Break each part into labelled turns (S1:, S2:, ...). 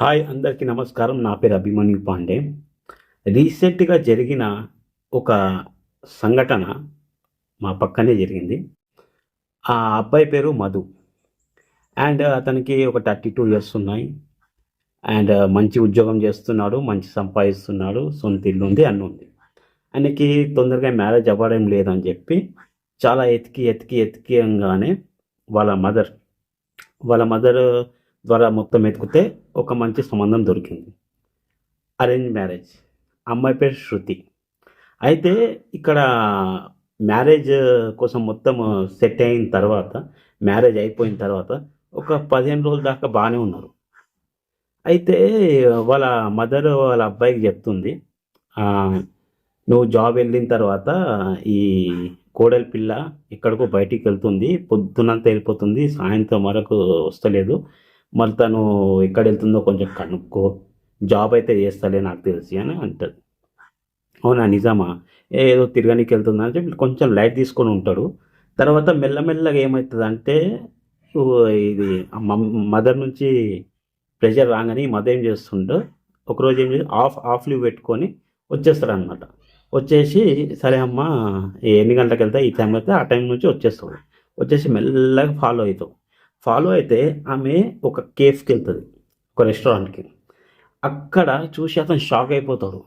S1: Hi అందరికీ నమస్కారం. నా పేరు అభిమన్యు పాండే. రీసెంట్‌గా జరిగిన ఒక సంఘటన మా పక్కనే జరిగింది. ఆ అబ్బాయి పేరు మధు. అతనికి ఒక 32 ఇయర్స్ ఉన్నాయి. మంచి ఉద్యోగం చేస్తున్నాడు. మంచి సంపాదిస్తున్నాడు. సొంత ఇల్లుంది. అన్నుంది. ఆయనకి తొందరగా మ్యారేజ్ అవ్వడం లేదని చెప్పి చాలా ఎతికియంగానే వాళ్ళ మదర్ వాళ్ళ మదర్ ద్వారా మొత్తం వెతికితే ఒక మంచి సంబంధం దొరికింది. Arrange marriage. అమ్మాయి పేరు శృతి. అయితే ఇక్కడ మ్యారేజ్ కోసం మొత్తం సెట్ అయిన తర్వాత, మ్యారేజ్ అయిపోయిన తర్వాత ఒక 15 రోజుల దాకా బాగానే ఉన్నారు. అయితే వాళ్ళ మదర్ వాళ్ళ అబ్బాయికి చెప్తుంది, నువ్వు జాబ్ వెళ్ళిన తర్వాత ఈ కోడలి పిల్ల ఎక్కడికో బయటికి వెళ్తుంది, పొద్దునంతా వెళ్ళిపోతుంది, సాయంత్రం వరకు వస్తలేదు, మరి తను ఎక్కడ వెళ్తుందో కొంచెం కనుక్కో, జాబ్ అయితే చేస్తలే నాకు తెలిసి అని అంటది. అవునా, నిజమా? ఏదో తిరగనీకి వెళ్తుందని అని చెప్పి కొంచెం లైట్ తీసుకొని ఉంటాడు. తర్వాత మెల్లమెల్లగా ఏమవుతుందంటే ఇది మదర్ నుంచి ప్రెషర్ రాగానే ఈ మదర్ ఏం చేస్తుండో ఒకరోజు ఏం చేసి ఆఫ్ లీవ్ పెట్టుకొని వచ్చేస్తాడు అనమాట. వచ్చేసి సరే అమ్మ ఎన్ని గంటలకు వెళ్తా, ఈ టైం అయితే ఆ టైం నుంచి వచ్చేస్తాడు. వచ్చేసి మెల్లగా ఫాలో అయితే ఆమె ఒక కేఫ్కి వెళ్తుంది, ఒక రెస్టారెంట్కి. అక్కడ చూసి అతను షాక్ అయిపోతాడు.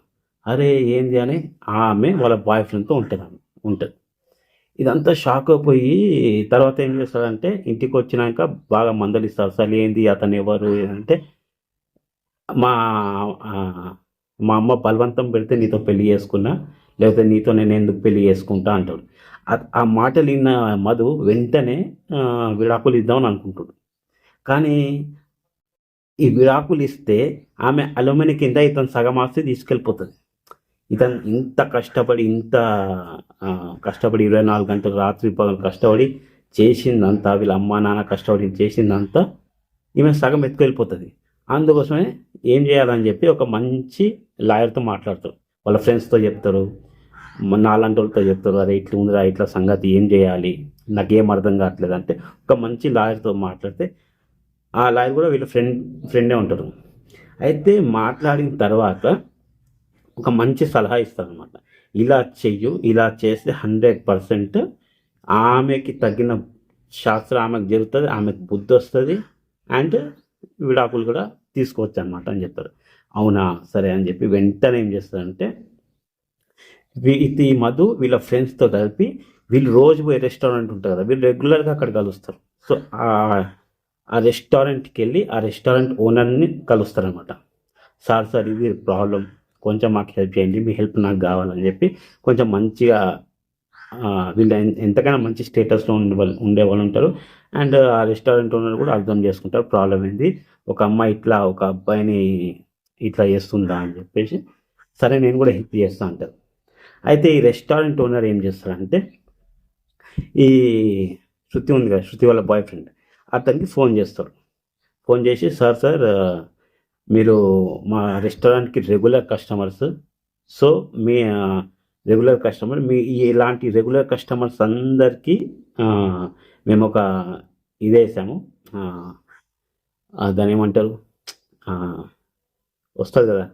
S1: అరే ఏంది అని. ఆమె వాళ్ళ బాయ్ ఫ్రెండ్తో ఉంటుంది. ఇదంతా షాక్ అయిపోయి తర్వాత ఏం చేస్తాడంటే ఇంటికి వచ్చినాక బాగా మందలిస్తాడు. అసలు ఏంది, అతను ఎవరు అంటే, మా ఆ, మా అమ్మ బలవంతం పెడితే నీతో పెళ్లి చేసుకున్నా, లేకపోతే నీతో నేను ఎందుకు పెళ్లి చేసుకుంటా అంటాడు. ఆ మాటలు విన్న మధు వెంటనే విడాకులు ఇద్దామని అనుకుంటాడు. కానీ ఈ విడాకులు ఇస్తే ఆమె అలుమని కింద ఇతను సగం ఆస్తి తీసుకెళ్ళిపోతుంది. ఇతను ఇంత కష్టపడి 24 గంటలు రాత్రి పగలు కష్టపడి చేసిందంతా, వీళ్ళ అమ్మ నాన్న కష్టపడి చేసిందంతా ఈమె సగం ఎత్తుకెళ్ళిపోతుంది. అందుకోసమే ఏం చేయాలని చెప్పి ఒక మంచి లాయర్తో మాట్లాడతారు. వాళ్ళ ఫ్రెండ్స్తో చెప్తారు, నాలాంటి వాళ్ళతో చెప్తారు, అరే ఇట్లా ఉందిరా, ఇట్లా సంగతి ఏం చేయాలి, నాకేం అర్థం కావట్లేదు అంటే ఒక మంచి లాయర్తో మాట్లాడితే ఆ లాయర్ కూడా వీళ్ళ ఫ్రెండే ఉంటారు. అయితే మాట్లాడిన తర్వాత ఒక మంచి సలహా ఇస్తారనమాట. ఇలా చెయ్యు, ఇలా చేస్తే 100% ఆమెకి తగిన శాస్త్రం ఆమెకు జరుగుతుంది, ఆమెకు బుద్ధి వస్తుంది, అండ్ విడాకులు కూడా తీసుకోవచ్చు అనమాట అని చెప్తారు. అవునా సరే అని చెప్పి వెంటనే ఏం చేస్తారంటే ఈ మధు వీళ్ళ ఫ్రెండ్స్తో కలిపి వీళ్ళు రోజు పోయే రెస్టారెంట్ ఉంటుంది కదా, వీళ్ళు రెగ్యులర్గా అక్కడ కలుస్తారు. సో ఆ రెస్టారెంట్కి వెళ్ళి ఆ రెస్టారెంట్ ఓనర్ని కలుస్తారనమాట. సార్ ఇది ప్రాబ్లం, కొంచెం మాకు హెల్ప్ చేయండి, మీ హెల్ప్ నాకు కావాలని చెప్పి కొంచెం మంచిగా వీళ్ళు ఎంతకైనా మంచి స్టేటస్లో ఉండేవాళ్ళు ఉంటారు. అండ్ ఆ రెస్టారెంట్ ఓనర్ కూడా అర్థం చేసుకుంటారు ప్రాబ్లం ఏంది, ఒక అమ్మాయి ఇట్లా ఒక అబ్బాయిని ఇట్లా చేస్తుందా అని చెప్పేసి, సరే నేను కూడా హెల్ప్ చేస్తా అంటారు. అయితే ఈ రెస్టారెంట్ ఓనర్ ఏం చేస్తారంటే ఈ శృతి ఉంది కదా, శృతి వాళ్ళ బాయ్ ఫ్రెండ్, అతనికి ఫోన్ చేస్తాడు. ఫోన్ చేసి సార్ మీరు మా రెస్టారెంట్కి రెగ్యులర్ కస్టమర్స్, సో మీ రెగ్యులర్ కస్టమర్ ఇలాంటి రెగ్యులర్ కస్టమర్స్ అందరికీ మేము ఒక ఇది వేసాము, దాని ఏమంటారు, వస్తుంది కదా,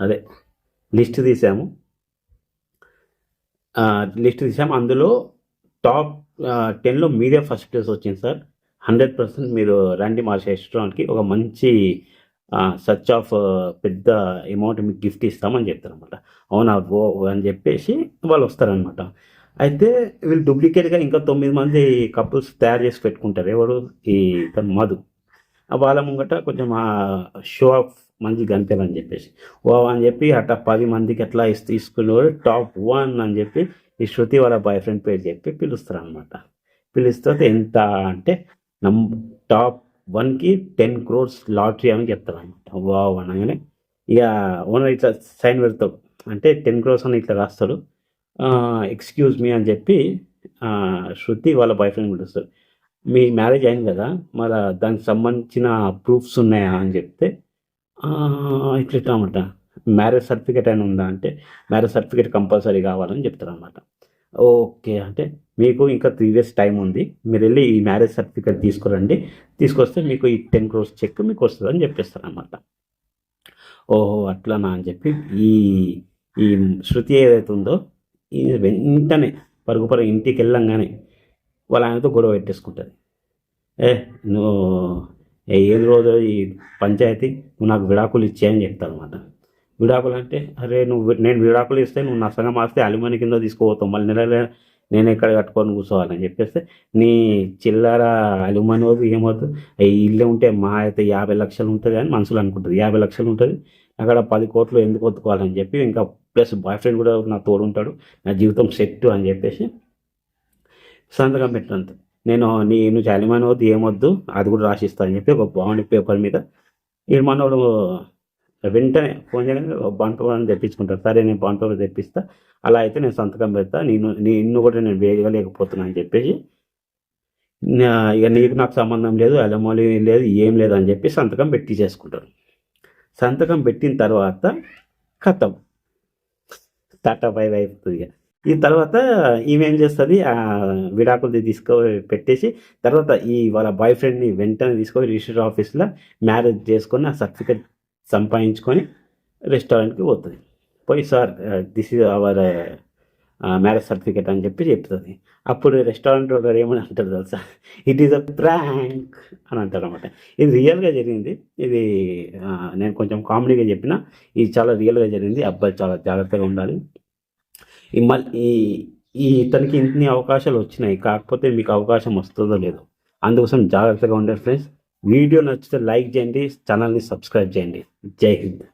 S1: అదే లిస్ట్ తీసాము. అందులో టాప్ 10లో మీరే ఫస్ట్ ప్లేస్ వచ్చింది సార్. 100% మీరు రండి మా రెస్టారెంట్కి, ఒక మంచి సచ్ ఆఫ్ పెద్ద అమౌంట్ మీకు గిఫ్ట్ ఇస్తామని చెప్తారనమాట. అవునా ఓ అని చెప్పేసి వాళ్ళు వస్తారనమాట. అయితే వీళ్ళు డూప్లికేట్గా ఇంకా 9 మంది కపుల్స్ తయారు చేసి పెట్టుకుంటారు. ఎవరు, ఈ మధు. వాళ్ళ ముంగట కొంచెం షో ఆఫ్ మంచి కనిపించాలని చెప్పేసి ఓ అని చెప్పి అట్లా 10 మందికి ఎట్లా తీసుకునేవాడు టాప్ 1 అని చెప్పి ఈ శృతి వాళ్ళ బాయ్ ఫ్రెండ్ పేరు చెప్పి పిలుస్తారు అనమాట. పిలిస్తే ఎంత అంటే టాప్ 1కి 10 crores లాటరీ అని చెప్తారు అనమాట. వావ్ అనగానే ఇక ఓనర్ ఇట్లా సైన్ పెడతాడు, అంటే 10 crores అని ఇట్లా రాస్తాడు. ఎక్స్క్యూజ్ మీ అని చెప్పి శృతి వాళ్ళ బాయ్ ఫ్రెండ్ పిలుస్తారు. మీ మ్యారేజ్ అయింది కదా, మరి దానికి సంబంధించిన ప్రూఫ్స్ ఉన్నాయా అని చెప్తే ఇట్లా మ్యారేజ్ సర్టిఫికేట్ అయినా ఉందా అంటే మ్యారేజ్ సర్టిఫికేట్ కంపల్సరీ కావాలని చెప్తారు అనమాట. ఓకే. అంటే మీకు ఇంకా 3 డేస్ టైం ఉంది. మీరెళ్లి ఈ మ్యారేజ్ సర్టిఫికేట్ తీసుకురండి. తీసుకొస్తే మీకు ఈ 10 క్రోర్స్ చెక్ మీకొస్తదని జెప్పేస్తారనమాట. ఓహో! అట్లనా అని జెప్పి ఈ ఈ శృతి ఏదైతే ఉందో ఇది వెంటనే పరుగు పరుగు ఇంటికెళ్ళంగానే వాళ్ళ ఆయనతో గొడవ పెట్టేసుకుంటది. "ఏ నువ్వు ఏది రోజు ఈ పంచాయతీ నువ్వు నాకు విడాకులు ఇచ్చేయి" అని చెప్తాదనమాట. విడాకులంటే, "అరే నేను విడాకులు ఇస్తే నువ్వు నా సగం ఆస్తి అలిమనీ కింద తీసుకుపోతావు. మళ్ళీ నెల నెల నేనెక్కడ కట్టుకొని కూర్చోవాలని" చెప్పేస్తే, "నీ చిల్లర అలిమనీ వద్దు ఏమొద్దు. ఈ ఇల్లే ఉంటే మహా అయితే 50,00,000 ఉంటది" అని మనసులో అనుకుంటది. 50,00,000 ఉంటది. అక్కడ 10,00,00,000 ఎందుకు ఒత్తుకోవాలని చెప్పి ఇంకా ప్లస్ బాయ్ ఫ్రెండ్ కూడా నాకు తోడుంటాడు. నా జీవితం సెట్టు అని చెప్పేసి సంతకం పెట్టంత. నీ నుంచి అలిమనీ వద్దు ఏమొద్దు అది కూడా రాసిస్తా అని చెప్పి ఒక బాండ్ పేపర్ మీద ఈడు మనోడు వెంటనే ఫోన్ చేయగానే బాండ్ పేపర్ అని తెప్పించుకుంటాడు. సరే నేను బాండ్ పేపర్ తెప్పిస్తా. అలా అయితే నేను సంతకం పెడతా. నిన్ను కూడా నేను వేయలేకపోతున్నా అని చెప్పేసి ఇక నీకు నాకు సంబంధం లేదు, అలిమనీ లేదు, ఏం లేదు అని చెప్పి సంతకం పెట్టించేసుకుంటాడు. సంతకం పెట్టిన తర్వాత ఖతం. టాటా బై బై అయిపోతుంది ఇక. ఈ తర్వాత ఈమె ఏం చేస్తుంది, విడాకులు పెట్టేసి తర్వాత వాళ్ళ బాయ్ ఫ్రెండ్ని వెంటనే తీసుకొని రిజిస్టర్ ఆఫీస్లో మ్యారేజ్ చేసుకొని ఆ సర్టిఫికెట్ సంపాదించుకొని రెస్టారెంట్కి పోతుంది. పోయి sir this is our marriage certificate అని చెప్పి చెప్తుంది. అప్పుడు రెస్టారెంట్ వాడు ఏమని అంటారు తెలుసా, ఇట్ ఈస్ అ ప్రాంక్ అని అంటారు అనమాట. ఇది రియల్గా జరిగింది. ఇది నేను కొంచెం కామెడీగా చెప్పిన, ఇది చాలా రియల్గా జరిగింది. అబ్బాయి చాలా జాగ్రత్తగా ఉండాలి. ఇతనికి ఇన్ని అవకాశాలు వచ్చినాయి, కాకపోతే మీకు అవకాశం వస్తుందో లేదో, అందుకోసం జాగ్రత్తగా ఉండండి ఫ్రెండ్స్. వీడియో నచ్చితే లైక్ చేయండి, ఛానల్ని సబ్స్క్రైబ్ చేయండి. జై హింద్.